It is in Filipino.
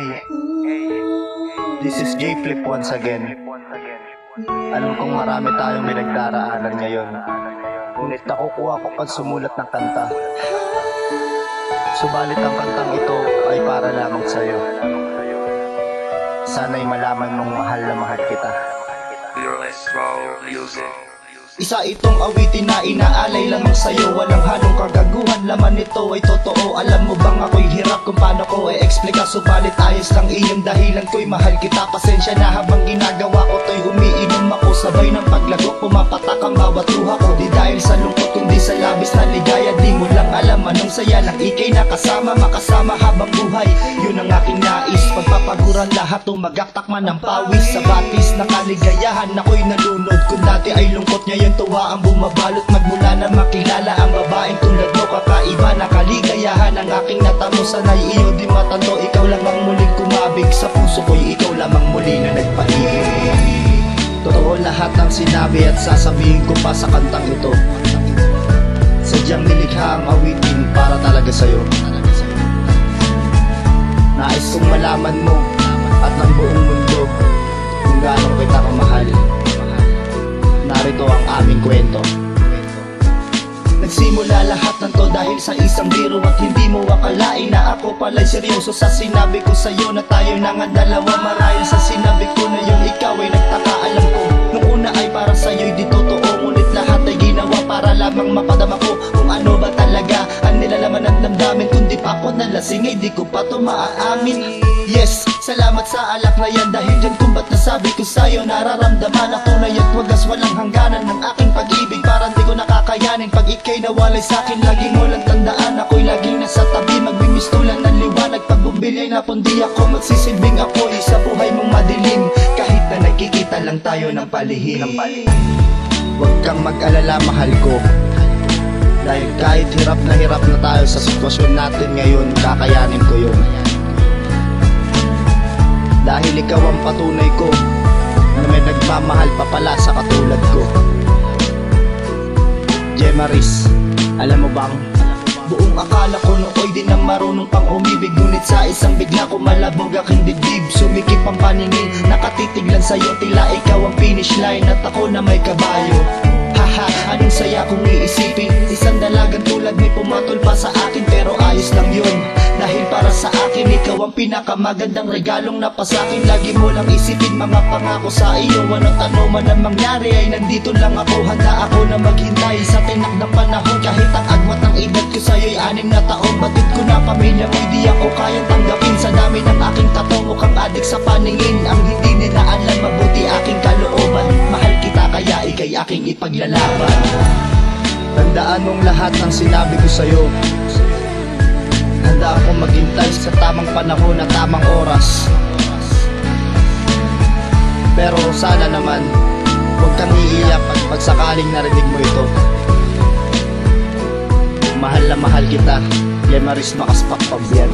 Hey, this is J Flip once again. Alam kong marami tayong pinagdaraanan ngayon, ngunit nakukuha ko pag sumulat ng kanta. Subalit ang kantang ito ay para lamang sa'yo. Sana'y malaman mong mahal na mahal kita. Isa itong awitin na inaalay lamang sa'yo. Walang halong kagaguhan, laman nito ay totoo. Alam mo bang ako'y hirap kung paano ko i-explica. Subalit ayos lang iyong dahilan ko'y mahal kita. Pasensya na habang ginagawa ko to'y umiinom ako. Sabay ng paglago, pumapatak ang bawat luha ko. Di dahil sa lungkot kundi sa labis na ligaya. Di mo lang alam anong saya lang ikay nakasama. Makasama habang buhay, yun ang aking nais. Pagpapaguran lahat, tumagaktak man ang pawis. Sa batis na kaligayahan ako'y nalunod. Kung dati ay lungkot, ngayon tuwa ang bumabalot. Magmula na makilala ang babaeng tulad mo. Kakaiba na kaligayahan ang aking natamo. Sana'y iyo di matanto, ikaw lang ang muling kumabig. Sa puso ko'y ikaw lamang muli na nagpaibig. Totoo lahat ng sinabi at sasabihin ko pa sa kantang ito. Sadyang nilikha ang awitin para talaga sa'yo. Nais kong malaman mo at ng buong mundo kung gaano kita kamahal. Narito ang aming kwento. Nagsimula lahat ng to dahil sa isang biro. At hindi mo akalain na ako pala'y seryoso sa sinabi ko sa'yo na tayo na nga dalawa. Marahil sa sinabi ko na yun ikaw ay nagtaka. Alam ko nung una ay para sa'yo'y di totoo. Ngunit lahat ay ginawa para lamang mapadama ko kung ano ba talaga ang nilalaman ng damdamin. Kung di pa ako nalasing ay di ko pa to maaamin. Yes, salamat sa alak na yan. Dahil dyan kung ba't nasabi ko sa'yo, nararamdaman ako na yat wagas walang hangganan ng aking pag-ibig. Parang di ko nakakayanin pag ikay nawalay sa'kin. Lagi mo lang tandaan, ako'y laging nasa tabi. Magbimistulan ng liwanag, pag bumbilay na pundi ako. Magsisilbing ako'y sa buhay mong madilim. Kahit na nagkikita lang tayo ng palihim. Huwag kang mag-alala mahal ko, dahil kahit hirap na tayo sa sitwasyon natin ngayon, kakayanin ko yun. Dahil ikaw ang patunay ko na may nagmamahal pa pala sa katulad ko. Jemaris, alam mo bang buong akala ko nooy di na marunong pang umibig. Ngunit sa isang bigla ko malabog aking dibdib. Sumikip ang paningin, nakatitig lang sa'yo. Tila ikaw ang finish line at ako na may kabayo. Haha, anong saya kong iisipin. Isang dalagang tulad may pumatol pa sa akin. Pero ayos lang yun, dahil para sa akin ikaw ang pinakamagandang regalong napasakin. Lagi mo lang isipin mga pangako sa iyo. Anong tanong man ang mangyari ay nandito lang ako. Handa ako na maghintay sa tinakdang panahon. Kahit ang agwat ng edad ko sa'yo'y 6 na taon. Batid ko na pamilya mo'y di ako kayang tanggapin. Sa dami ng aking tato, mukhang adik sa paningin. Ang hindi nila alam mabuti aking kalooban. Mahal kita kaya ikay aking ipaglalaban. Tandaan mong lahat ng sinabi ko sa'yo. Handa akong maghintay sa tamang panahon at tamang oras. Pero sana naman huwag kang iiyak pag sakaling narinig mo ito. Mahal na mahal kita, Jemaris Makaspak Pambiyan.